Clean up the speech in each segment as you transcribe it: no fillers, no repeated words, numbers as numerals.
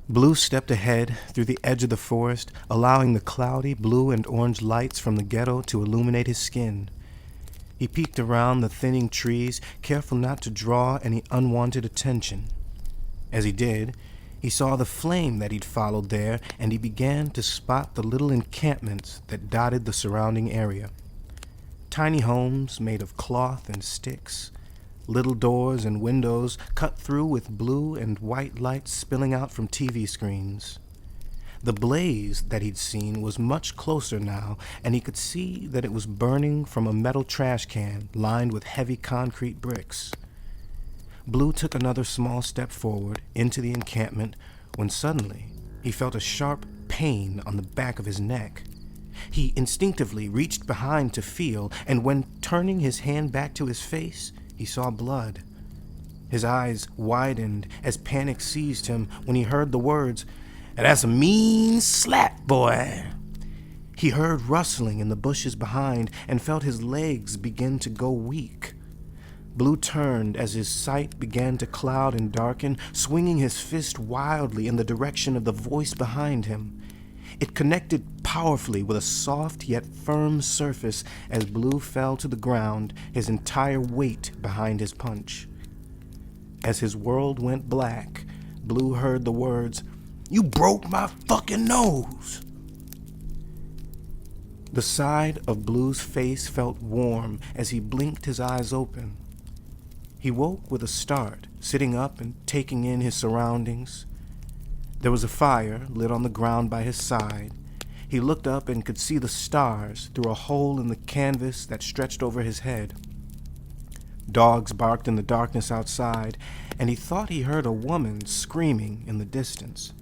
Blue stepped ahead through the edge of the forest, allowing the cloudy blue and orange lights from the ghetto to illuminate his skin. He peeked around the thinning trees, careful not to draw any unwanted attention. As he did, he saw the flame that he'd followed there, and he began to spot the little encampments that dotted the surrounding area. Tiny homes made of cloth and sticks, little doors and windows cut through with blue and white lights spilling out from TV screens. The blaze that he'd seen was much closer now, and he could see that it was burning from a metal trash can lined with heavy concrete bricks. Blue took another small step forward into the encampment when suddenly he felt a sharp pain on the back of his neck. He instinctively reached behind to feel, and when turning his hand back to his face, he saw blood. His eyes widened as panic seized him when he heard the words, "That's a mean slap, boy." He heard rustling in the bushes behind and felt his legs begin to go weak. Blue turned as his sight began to cloud and darken, swinging his fist wildly in the direction of the voice behind him. It connected powerfully with a soft yet firm surface as Blue fell to the ground, his entire weight behind his punch. As his world went black, Blue heard the words, "You broke my fucking nose." The side of Blue's face felt warm as he blinked his eyes open. He woke with a start, sitting up and taking in his surroundings. There was a fire lit on the ground by his side. He looked up and could see the stars through a hole in the canvas that stretched over his head. Dogs barked in the darkness outside, and he thought he heard a woman screaming in the distance.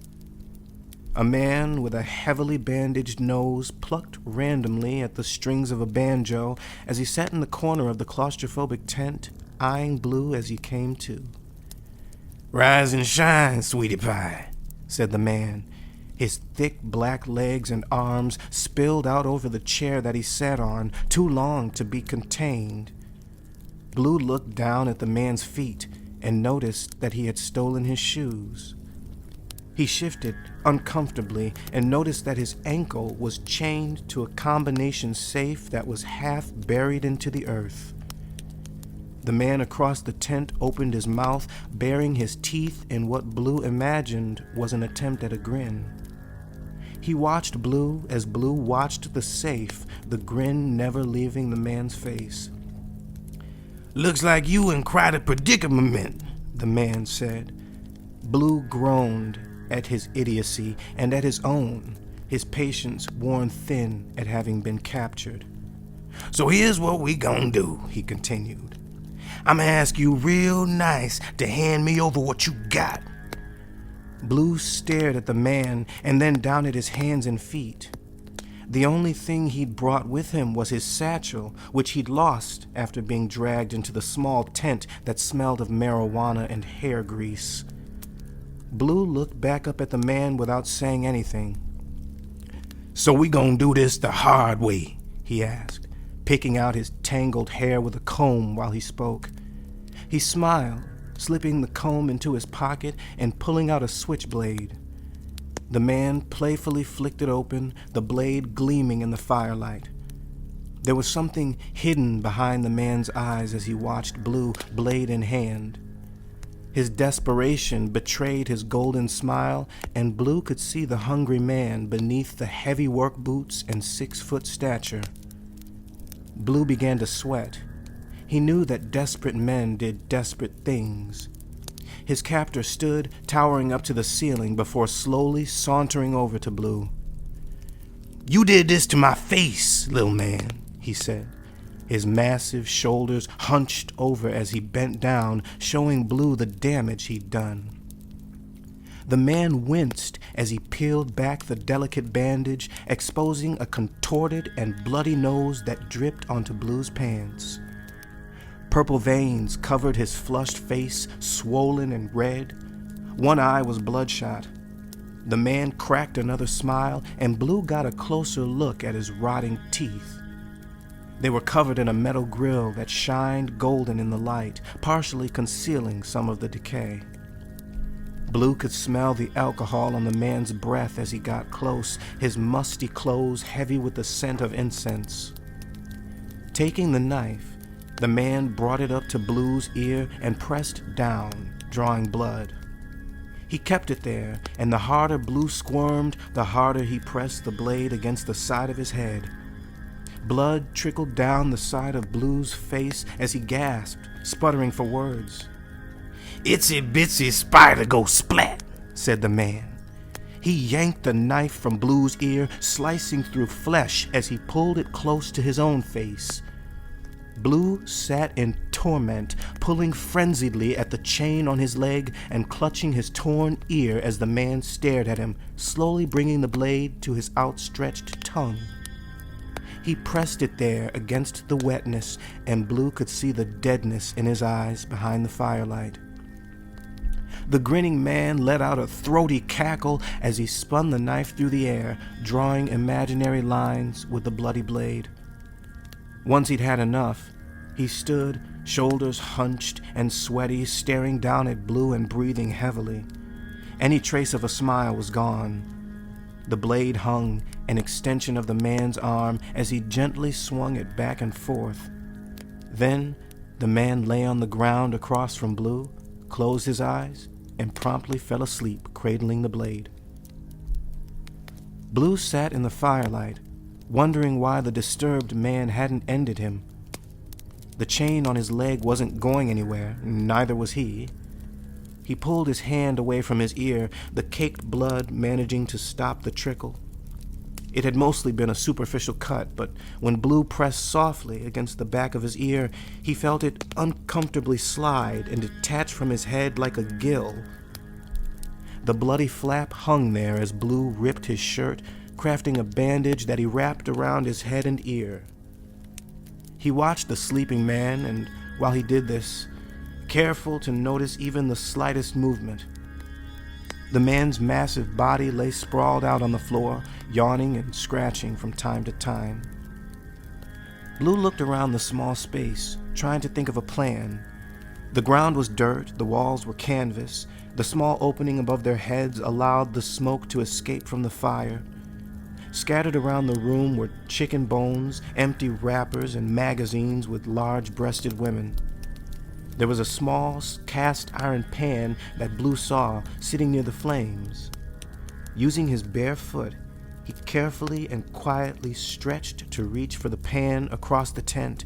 A man with a heavily bandaged nose plucked randomly at the strings of a banjo as he sat in the corner of the claustrophobic tent, eyeing Blue as he came to. "Rise and shine, sweetie pie," said the man. His thick black legs and arms spilled out over the chair that he sat on, too long to be contained. Blue looked down at the man's feet and noticed that he had stolen his shoes. He shifted uncomfortably and noticed that his ankle was chained to a combination safe that was half buried into the earth. The man across the tent opened his mouth, baring his teeth in what Blue imagined was an attempt at a grin. He watched Blue as Blue watched the safe, the grin never leaving the man's face. "Looks like you in quite a predicament," the man said. Blue groaned at his idiocy and at his own, his patience worn thin at having been captured. "So here's what we gon' do," he continued. "I'ma ask you real nice to hand me over what you got." Blue stared at the man and then down at his hands and feet. The only thing he'd brought with him was his satchel, which he'd lost after being dragged into the small tent that smelled of marijuana and hair grease. Blue looked back up at the man without saying anything. "So we gon' do this the hard way?" he asked, picking out his tangled hair with a comb while he spoke. He smiled, slipping the comb into his pocket and pulling out a switchblade. The man playfully flicked it open, the blade gleaming in the firelight. There was something hidden behind the man's eyes as he watched Blue, blade in hand. His desperation betrayed his golden smile, and Blue could see the hungry man beneath the heavy work boots and 6-foot stature. Blue began to sweat. He knew that desperate men did desperate things. His captor stood, towering up to the ceiling before slowly sauntering over to Blue. "You did this to my face, little man," he said. His massive shoulders hunched over as he bent down, showing Blue the damage he'd done. The man winced as he peeled back the delicate bandage, exposing a contorted and bloody nose that dripped onto Blue's pants. Purple veins covered his flushed face, swollen and red. One eye was bloodshot. The man cracked another smile, and Blue got a closer look at his rotting teeth. They were covered in a metal grill that shined golden in the light, partially concealing some of the decay. Blue could smell the alcohol on the man's breath as he got close, his musty clothes heavy with the scent of incense. Taking the knife, the man brought it up to Blue's ear and pressed down, drawing blood. He kept it there, and the harder Blue squirmed, the harder he pressed the blade against the side of his head. Blood trickled down the side of Blue's face as he gasped, sputtering for words. "Itsy bitsy spider go splat," said the man. He yanked the knife from Blue's ear, slicing through flesh as he pulled it close to his own face. Blue sat in torment, pulling frenziedly at the chain on his leg and clutching his torn ear as the man stared at him, slowly bringing the blade to his outstretched tongue. He pressed it there against the wetness, and Blue could see the deadness in his eyes behind the firelight. The grinning man let out a throaty cackle as he spun the knife through the air, drawing imaginary lines with the bloody blade. Once he'd had enough, he stood, shoulders hunched and sweaty, staring down at Blue and breathing heavily. Any trace of a smile was gone. The blade hung, an extension of the man's arm, as he gently swung it back and forth. Then the man lay on the ground across from Blue, closed his eyes, and promptly fell asleep, cradling the blade. Blue sat in the firelight, wondering why the disturbed man hadn't ended him. The chain on his leg wasn't going anywhere, neither was he. He pulled his hand away from his ear, the caked blood managing to stop the trickle. It had mostly been a superficial cut, but when Blue pressed softly against the back of his ear, he felt it uncomfortably slide and detach from his head like a gill. The bloody flap hung there as Blue ripped his shirt, crafting a bandage that he wrapped around his head and ear. He watched the sleeping man, and while he did this, careful to notice even the slightest movement. The man's massive body lay sprawled out on the floor, yawning and scratching from time to time. Blue looked around the small space, trying to think of a plan. The ground was dirt, the walls were canvas. The small opening above their heads allowed the smoke to escape from the fire. Scattered around the room were chicken bones, empty wrappers, and magazines with large-breasted women. There was a small cast iron pan that Blue saw sitting near the flames. Using his bare foot, he carefully and quietly stretched to reach for the pan across the tent.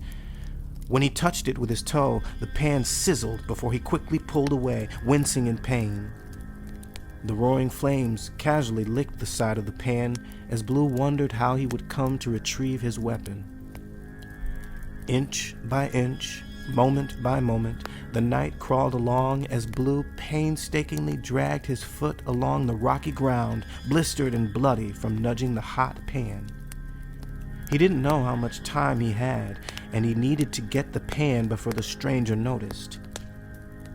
When he touched it with his toe, the pan sizzled before he quickly pulled away, wincing in pain. The roaring flames casually licked the side of the pan as Blue wondered how he would come to retrieve his weapon. Inch by inch, moment by moment, the night crawled along as Blue painstakingly dragged his foot along the rocky ground, blistered and bloody from nudging the hot pan. He didn't know how much time he had, and he needed to get the pan before the stranger noticed.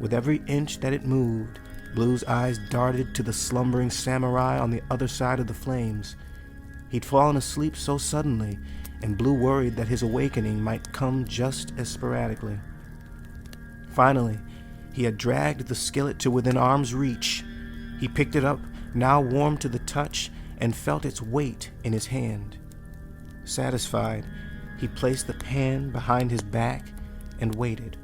With every inch that it moved, Blue's eyes darted to the slumbering samurai on the other side of the flames. He'd fallen asleep so suddenly, and Blue worried that his awakening might come just as sporadically. Finally, he had dragged the skillet to within arm's reach. He picked it up, now warm to the touch, and felt its weight in his hand. Satisfied, he placed the pan behind his back and waited.